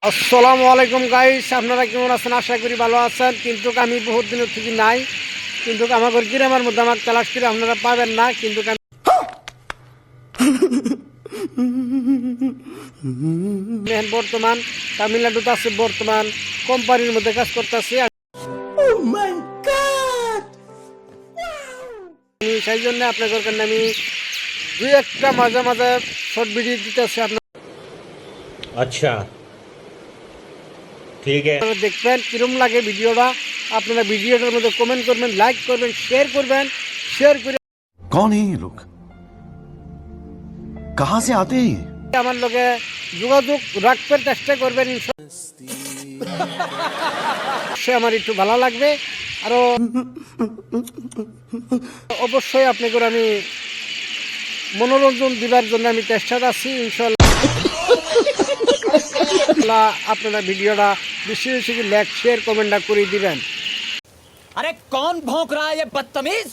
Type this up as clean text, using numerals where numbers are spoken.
আসসালামু আলাইকুম গাইস, আপনারা কেমন আছেন? আশা করি ভালো আছেন। কিন্তু আমি বহুত দিনের থেকে নাই, কিন্তু আমাদের গ্রামের মধ্যে আমাকে তালাশ করে আপনারা পাবেন না। কিন্তু আমি বর্তমান তামিলনাড়ুতে আছে, বর্তমান কোম্পানির মধ্যে কাজ করতেছি। আমি সেই জন্য আপনাদের কাছে আমি দুই একটা মাঝে মাঝে শর্ট ভিডিও দিতেছি। अच्छा ठीक है। আপনারা দেখবেন কিরম লাগে ভিডিওটা। আপনারা ভিডিওটার মধ্যে কমেন্ট করবেন, লাইক করবেন, শেয়ার করবেন। শেয়ার করে कौन है ये लोग? कहां से आते हैं ये? আমার লগে যোগাযোগ রাখবার চেষ্টা করবেন। সে আমার একটু ভালো লাগবে। আরো অবশ্যই আপনাকে আমি মনোরঞ্জন দিবার জন্য আমি চেষ্টা আছি। ইনশাল্লাহ আপনারা ভিডিওটা বেশি বেশি লাইক শেয়ার কমেন্টটা করে দিবেন। अरे कौन भौंक रहा है ये बदतमीज।